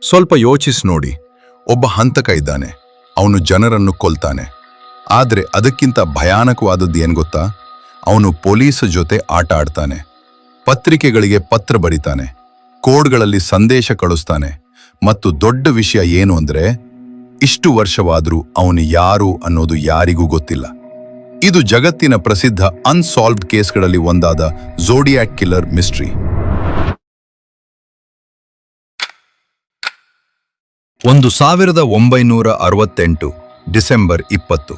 ಸ್ವಲ್ಪ ಯೋಚಿಸಿ ನೋಡಿ, ಒಬ್ಬ ಹಂತಕ ಇದ್ದಾನೆ, ಅವನು ಜನರನ್ನು ಕೊಲ್ತಾನೆ. ಆದ್ರೆ ಅದಕ್ಕಿಂತ ಭಯಾನಕವಾದದ್ದು ಏನ್ ಗೊತ್ತಾ? ಅವನು ಪೊಲೀಸ್ ಜೊತೆ ಆಟ ಆಡ್ತಾನೆ, ಪತ್ರಿಕೆಗಳಿಗೆ ಪತ್ರ ಬರೀತಾನೆ, ಕೋಡ್ಗಳಲ್ಲಿ ಸಂದೇಶ ಕಳಿಸ್ತಾನೆ. ಮತ್ತು ದೊಡ್ಡ ವಿಷಯ ಏನು ಅಂದ್ರೆ, ಇಷ್ಟು ವರ್ಷವಾದ್ರೂ ಅವನು ಯಾರು ಅನ್ನೋದು ಯಾರಿಗೂ ಗೊತ್ತಿಲ್ಲ. ಇದು ಜಗತ್ತಿನ ಪ್ರಸಿದ್ಧ ಅನ್ಸಾಲ್ವ್ಡ್ ಕೇಸ್ಗಳಲ್ಲಿ ಒಂದಾದ ಝೋಡಿಯಾಕ್ ಕಿಲ್ಲರ್ ಮಿಸ್ಟ್ರಿ. 1968 ಡಿಸೆಂಬರ್ 20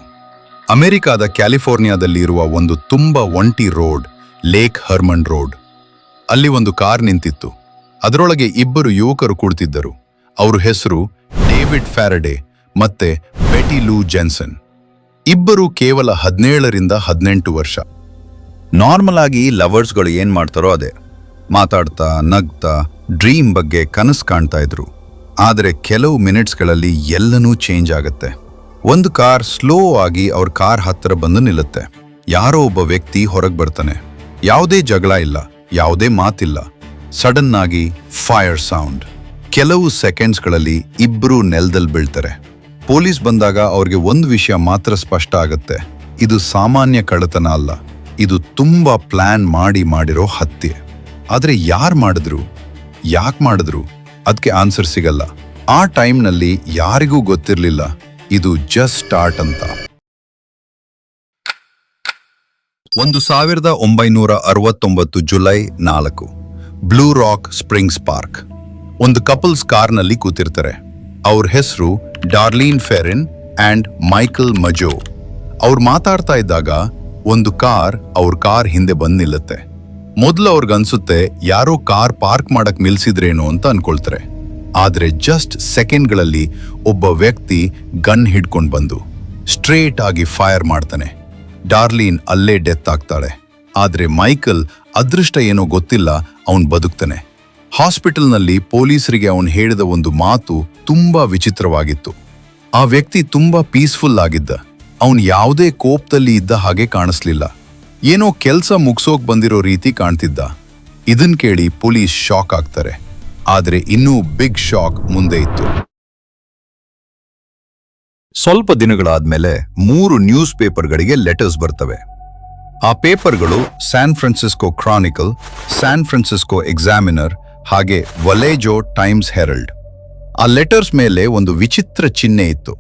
ಅಮೆರಿಕಾದ ಕ್ಯಾಲಿಫೋರ್ನಿಯಾದಲ್ಲಿರುವ ಒಂದು ತುಂಬಾ ಒಂಟಿ ರೋಡ್, ಲೇಕ್ ಹರ್ಮನ್ ರೋಡ್. ಅಲ್ಲಿ ಒಂದು ಕಾರ್ ನಿಂತಿತ್ತು. ಅದರೊಳಗೆ ಇಬ್ಬರು ಯುವಕರು ಕುಳಿತಿದ್ದರು. ಅವ್ರ ಹೆಸರು ಡೇವಿಡ್ ಫ್ಯಾರಡೆ ಮತ್ತೆ ಬೆಟಿ ಲೂ ಜೆನ್ಸನ್. ಇಬ್ಬರು ಕೇವಲ 17 ವರ್ಷ. ನಾರ್ಮಲ್ ಆಗಿ ಲವರ್ಸ್ಗಳು ಏನ್ ಮಾಡ್ತಾರೋ ಅದೇ, ಮಾತಾಡ್ತಾ ನಗ್ತಾ ಡ್ರೀಮ್ ಬಗ್ಗೆ ಕನಸು ಕಾಣ್ತಾ ಇದ್ರು. ಆದರೆ ಕೆಲವು ಮಿನಿಟ್ಸ್ಗಳಲ್ಲಿ ಎಲ್ಲನೂ ಚೇಂಜ್ ಆಗುತ್ತೆ. ಒಂದು ಕಾರ್ ಸ್ಲೋ ಆಗಿ ಅವ್ರ ಕಾರ್ ಹತ್ತಿರ ಬಂದು ನಿಲ್ಲುತ್ತೆ. ಯಾರೋ ಒಬ್ಬ ವ್ಯಕ್ತಿ ಹೊರಗೆ ಬರ್ತಾನೆ. ಯಾವುದೇ ಜಗಳ ಇಲ್ಲ, ಯಾವುದೇ ಮಾತಿಲ್ಲ. ಸಡನ್ ಆಗಿ ಫೈರ್ ಸೌಂಡ್. ಕೆಲವು ಸೆಕೆಂಡ್ಸ್ಗಳಲ್ಲಿ ಇಬ್ಬರು ನೆಲದಲ್ಲಿ ಬೀಳ್ತಾರೆ. ಪೊಲೀಸ್ ಬಂದಾಗ ಅವ್ರಿಗೆ ಒಂದು ವಿಷಯ ಮಾತ್ರ ಸ್ಪಷ್ಟ ಆಗುತ್ತೆ, ಇದು ಸಾಮಾನ್ಯ ಕಳ್ಳತನ ಅಲ್ಲ, ಇದು ತುಂಬಾ ಪ್ಲಾನ್ ಮಾಡಿರೋ ಹತ್ಯೆ. ಆದ್ರೆ ಯಾರು ಮಾಡಿದ್ರು, ಯಾಕೆ ಮಾಡಿದ್ರು, ಅದಕ್ಕೆ ಆನ್ಸರ್ ಸಿಗಲ್ಲ. ಆ ಟೈಮ್ನಲ್ಲಿ ಯಾರಿಗೂ ಗೊತ್ತಿರಲಿಲ್ಲ ಇದು ಜಸ್ಟ್ ಸ್ಟಾರ್ಟ್ ಅಂತ. 1969 July 4 blue rock springs park. ಒಂದು ಕಪಲ್ಸ್ ಕಾರ್ನಲ್ಲಿ ಕೂತಿರ್ತಾರೆ. ಅವ್ರ ಹೆಸರು ಡಾರ್ಲಿನ್ ಫೆರಿನ್ ಅಂಡ್ ಮೈಕಲ್ ಮಜೋ. ಅವ್ರು ಮಾತಾಡ್ತಾ ಇದ್ದಾಗ ಒಂದು ಕಾರ್ ಅವ್ರ ಕಾರ್ ಹಿಂದೆ ಬಂದು ನಿಲ್ಲುತ್ತೆ. ಮೊದಲು ಅವ್ರಿಗನ್ಸುತ್ತೆ ಯಾರೋ ಕಾರ್ ಪಾರ್ಕ್ ಮಾಡಕ್ ನಿಲ್ಸಿದ್ರೇನೋ ಅಂತ ಅನ್ಕೊಳ್ತಾರೆ. ಆದ್ರೆ ಜಸ್ಟ್ ಸೆಕೆಂಡ್ಗಳಲ್ಲಿ ಒಬ್ಬ ವ್ಯಕ್ತಿ ಗನ್ ಹಿಡ್ಕೊಂಡು ಬಂದು ಸ್ಟ್ರೇಟ್ ಆಗಿ ಫೈರ್ ಮಾಡ್ತಾನೆ. ಡಾರ್ಲಿನ್ ಅಲ್ಲೇ ಡೆತ್ ಆಗ್ತಾಳೆ. ಆದ್ರೆ ಮೈಕಲ್ ಅದೃಷ್ಟ ಏನೋ ಗೊತ್ತಿಲ್ಲ, ಅವನ್ ಬದುಕ್ತಾನೆ. ಹಾಸ್ಪಿಟಲ್ನಲ್ಲಿ ಪೊಲೀಸರಿಗೆ ಅವನು ಹೇಳಿದ ಒಂದು ಮಾತು ತುಂಬಾ ವಿಚಿತ್ರವಾಗಿತ್ತು. ಆ ವ್ಯಕ್ತಿ ತುಂಬಾ ಪೀಸ್ಫುಲ್ ಆಗಿದ್ದ. ಅವನು ಯಾವುದೇ ಕೋಪದಲ್ಲಿ ಇದ್ದ ಹಾಗೆ ಕಾಣಿಸ್ಲಿಲ್ಲ. ಏನೋ ಕೆಲಸ ಮುಗ್ಸೋಕ್ ಬಂದಿರೋ ರೀತಿ ಕಾಣ್ತಿದ್ದ. ಇದನ್ ಕೇಳಿ ಪೊಲೀಸ್ ಶಾಕ್ ಆಗ್ತಾರೆ. ಆದ್ರೆ ಇನ್ನೂ ಬಿಗ್ ಶಾಕ್ ಮುಂದೆ ಇತ್ತು. ಸ್ವಲ್ಪ ದಿನಗಳಾದ್ಮೇಲೆ 3 ನ್ಯೂಸ್ ಪೇಪರ್ಗಳಿಗೆ ಲೆಟರ್ಸ್ ಬರ್ತವೆ. ಆ ಪೇಪರ್ಗಳು San Francisco Chronicle, San Francisco Examiner ಹಾಗೆ ವಲೇಜೋ ಟೈಮ್ಸ್ ಹೆರಲ್ಡ್. ಆ ಲೆಟರ್ಸ್ ಮೇಲೆ ಒಂದು ವಿಚಿತ್ರ ಚಿಹ್ನೆ ಇತ್ತು.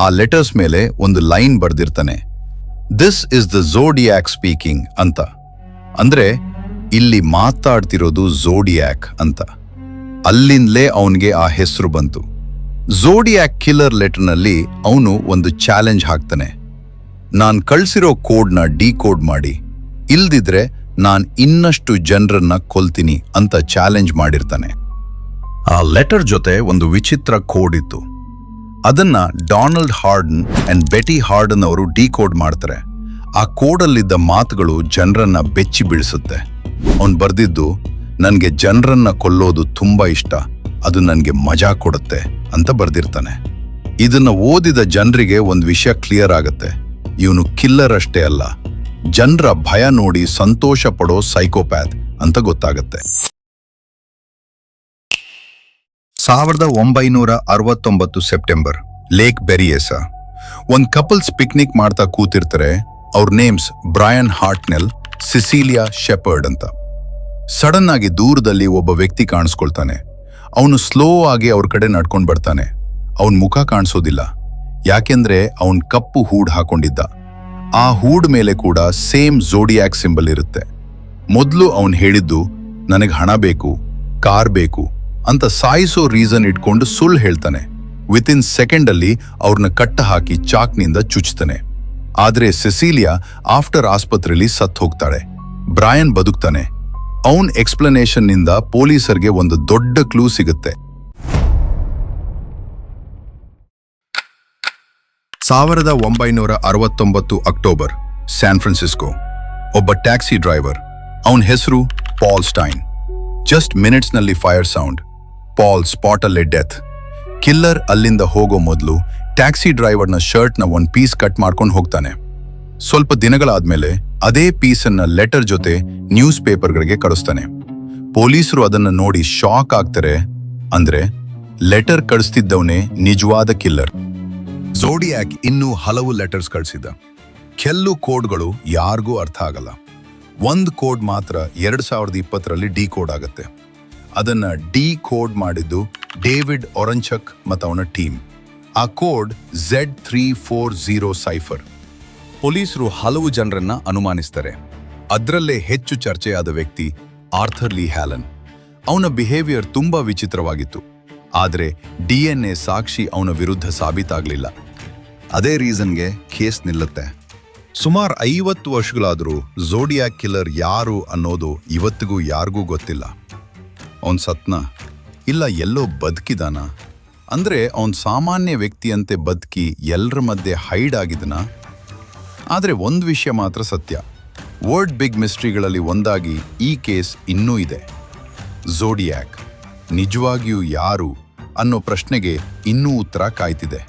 ಆ ಲೆಟರ್ಸ್ ಮೇಲೆ ಒಂದು ಲೈನ್ ಬರ್ದಿರ್ತಾನೆ, this is the Zodiac speaking ಅಂತ. ಅಂದ್ರೆ ಇಲ್ಲಿ ಮಾತಾಡ್ತಿರೋದು ಝೋಡಿಯಾಕ್ ಅಂತ. ಅಲ್ಲಿಂದಲೇ ಅವನಿಗೆ ಆ ಹೆಸರು ಬಂತು. ಝೋಡಿಯಾಕ್ ಕಿಲ್ಲರ್ ಲೆಟರ್ನಲ್ಲಿ ಅವನು ಒಂದು ಚಾಲೆಂಜ್ ಹಾಕ್ತಾನೆ, ನಾನ್ ಕಳ್ಸಿರೋ ಕೋಡ್ನ ಡಿಕೋಡ್ ಮಾಡಿ, ಇಲ್ದಿದ್ರೆ ನಾನ್ ಇನ್ನಷ್ಟು ಜನರನ್ನ ಕೊಲ್ತೀನಿ ಅಂತ ಚಾಲೆಂಜ್ ಮಾಡಿರ್ತಾನೆ. ಆ ಲೆಟರ್ ಜೊತೆ ಒಂದು ವಿಚಿತ್ರ ಕೋಡ್ ಇತ್ತು. ಅದನ್ನ ಡೊನಾಲ್ಡ್ ಹಾರ್ಡನ್ ಅಂಡ್ ಬೆಟಿ ಹಾರ್ಡನ್ ಅವರು ಡಿಕೋಡ್ ಮಾಡ್ತಾರೆ. ಆ ಕೋಡಲ್ಲಿದ್ದ ಮಾತುಗಳು ಜನರನ್ನ ಬೆಚ್ಚಿ ಬೀಳಿಸುತ್ತೆ. ಅವನ್ ಬರ್ದಿದ್ದು, ನನ್ಗೆ ಜನರನ್ನ ಕೊಲ್ಲೋದು ತುಂಬಾ ಇಷ್ಟ, ಅದು ನನ್ಗೆ ಮಜಾ ಕೊಡುತ್ತೆ ಅಂತ ಬರ್ದಿರ್ತಾನೆ. ಇದನ್ನ ಓದಿದ ಜನರಿಗೆ ಒಂದು ವಿಷಯ ಕ್ಲಿಯರ್ ಆಗುತ್ತೆ, ಇವನು ಕಿಲ್ಲರ್ ಅಷ್ಟೇ ಅಲ್ಲ, ಜನರ ಭಯ ನೋಡಿ ಸಂತೋಷ ಪಡೋ ಸೈಕೋಪ್ಯಾಥ್ ಅಂತ ಗೊತ್ತಾಗತ್ತೆ. 1969 ಸೆಪ್ಟೆಂಬರ್ ಲೇಕ್ ಬೆರಿಯೇಸಾ. ಒಂದ್ ಕಪಲ್ಸ್ ಪಿಕ್ನಿಕ್ ಮಾಡ್ತಾ ಕೂತಿರ್ತಾರೆ. ಅವ್ರ ನೇಮ್ಸ್ ಬ್ರಯನ್ ಹಾರ್ಟ್ನೆಲ್, ಸಿಸಿಲಿಯಾ ಶೆಪರ್ಡ್ ಅಂತ. ಸಡನ್ ಆಗಿ ದೂರದಲ್ಲಿ ಒಬ್ಬ ವ್ಯಕ್ತಿ ಕಾಣಿಸ್ಕೊಳ್ತಾನೆ. ಅವನು ಸ್ಲೋ ಆಗಿ ಅವ್ರ ಕಡೆ ನಡ್ಕೊಂಡು ಬರ್ತಾನೆ. ಅವನ್ ಮುಖ ಕಾಣಿಸೋದಿಲ್ಲ, ಯಾಕೆಂದ್ರೆ ಅವನ್ ಕಪ್ಪು ಹೂಡ್ ಹಾಕೊಂಡಿದ್ದ. ಆ ಹೂಡ್ ಮೇಲೆ ಕೂಡ ಸೇಮ್ ಝೋಡಿಯಾಕ್ ಸಿಂಬಲ್ ಇರುತ್ತೆ. ಮೊದಲು ಅವನ್ ಹೇಳಿದ್ದು, ನನಗೆ ಹಣ ಬೇಕು, ಕಾರ್ ಬೇಕು ಅಂತ ಸಾಯಿಸೋ ರೀಸನ್ ಇಟ್ಕೊಂಡು ಸುಳ್ಳು ಹೇಳ್ತಾನೆ. ವಿತಿನ್ ಸೆಕೆಂಡ್ ಅಲ್ಲಿ ಅವ್ರನ್ನ ಕಟ್ಟ ಹಾಕಿ ಚಾಕ್ನಿಂದ ಚುಚ್ತಾನೆ. ಆದ್ರೆ ಸೆಸಿಲಿಯಾ ಆಫ್ಟರ್ ಆಸ್ಪತ್ರೆಯಲ್ಲಿ ಸತ್ತು ಹೋಗ್ತಾಳೆ. ಬ್ರಯನ್ ಬದುಕ್ತಾನೆ. ಅವನ್ ಎಕ್ಸ್ಪ್ಲನೇಷನ್ ನಿಂದ ಪೊಲೀಸರಿಗೆ ಒಂದು ದೊಡ್ಡ ಕ್ಲೂ ಸಿಗುತ್ತೆ. 1969 ಅಕ್ಟೋಬರ್ ಸ್ಯಾನ್ ಫ್ರಾನ್ಸಿಸ್ಕೋ. ಒಬ್ಬ ಟ್ಯಾಕ್ಸಿ ಡ್ರೈವರ್, ಅವನ ಹೆಸರು ಪಾಲ್ ಸ್ಟೈನ್. ಜಸ್ಟ್ ಮಿನಿಟ್ಸ್ನಲ್ಲಿ ಫೈರ್ ಸೌಂಡ್. ಪಾಲ್ ಸ್ಪಾಟಲ್ಲೇ ಡೆತ್. ಕಿಲ್ಲರ್ ಅಲ್ಲಿಂದ ಹೋಗೋ ಮೊದಲು ಟ್ಯಾಕ್ಸಿ ಡ್ರೈವರ್ನ ಶರ್ಟ್ನ ಒಂದು ಪೀಸ್ ಕಟ್ ಮಾಡ್ಕೊಂಡು ಹೋಗ್ತಾನೆ. ಸ್ವಲ್ಪ ದಿನಗಳಾದ್ಮೇಲೆ ಅದೇ ಪೀಸನ್ನ ಲೆಟರ್ ಜೊತೆ ನ್ಯೂಸ್ ಪೇಪರ್ಗಳಿಗೆ ಕಳಿಸ್ತಾನೆ. ಪೊಲೀಸರು ಅದನ್ನ ನೋಡಿ ಶಾಕ್ ಆಗ್ತಾರೆ. ಅಂದ್ರೆ ಲೆಟರ್ ಕಳಿಸ್ತಿದ್ದವನೇ ನಿಜವಾದ ಕಿಲ್ಲರ್. ಝೋಡಿಯಾಕ್ ಇನ್ನೂ ಹಲವು ಲೆಟರ್ಸ್ ಕಳಿಸಿದ. ಕೆಲವು ಕೋಡ್ಗಳು ಯಾರಿಗೂ ಅರ್ಥ ಆಗಲ್ಲ. ಒಂದು ಕೋಡ್ ಮಾತ್ರ 2020ರಲ್ಲಿ ಡಿ ಕೋಡ್ ಆಗತ್ತೆ. ಅದನ್ನ ಡಿ ಕೋಡ್ ಮಾಡಿದ್ದು ಡೇವಿಡ್ ಒರಂಚಕ್ ಮತ್ತು ಅವನ ಟೀಮ್. ಆ ಕೋಡ್ Z340 ಸೈಫರ್. ಪೊಲೀಸರು ಹಲವು ಜನರನ್ನ ಅನುಮಾನಿಸ್ತಾರೆ. ಅದರಲ್ಲೇ ಹೆಚ್ಚು ಚರ್ಚೆಯಾದ ವ್ಯಕ್ತಿ ಆರ್ಥರ್ ಲೀ ಹ್ಯಾಲನ್. ಅವನ ಬಿಹೇವಿಯರ್ ತುಂಬಾ ವಿಚಿತ್ರವಾಗಿತ್ತು. ಆದರೆ DNA ಸಾಕ್ಷಿ ಅವನ ವಿರುದ್ಧ ಸಾಬೀತಾಗಲಿಲ್ಲ. ಅದೇ ರೀಸನ್ಗೆ ಕೇಸ್ ನಿಲ್ಲುತ್ತೆ. ಸುಮಾರು 50 ವರ್ಷಗಳಾದರೂ ಝೋಡಿಯಾಕ್ ಕಿಲ್ಲರ್ ಯಾರು ಅನ್ನೋದು ಇವತ್ತಿಗೂ ಯಾರಿಗೂ ಗೊತ್ತಿಲ್ಲ. ಅವನ್ ಸತ್ನ ಇಲ್ಲ ಎಲ್ಲೋ ಬದುಕಿದಾನ, ಅಂದ್ರೆ ಅವನ್ ಸಾಮಾನ್ಯ ವ್ಯಕ್ತಿಯಂತೆ ಬದುಕಿ ಎಲ್ಲರ ಮಧ್ಯೆ ಹೈಡ್ ಆಗಿದನ. ಆದರೆ ಒಂದು ವಿಷಯ ಮಾತ್ರ ಸತ್ಯ, ವರ್ಲ್ಡ್ ಬಿಗ್ ಮಿಸ್ಟ್ರಿಗಳಲ್ಲಿ ಒಂದಾಗಿ ಈ ಕೇಸ್ ಇನ್ನೂ ಇದೆ. ಝೋಡಿಯಾಕ್ ನಿಜವಾಗಿಯೂ ಯಾರು ಅನ್ನೋ ಪ್ರಶ್ನೆಗೆ ಇನ್ನೂ ಉತ್ತರ ಕಾಯ್ತಿದೆ.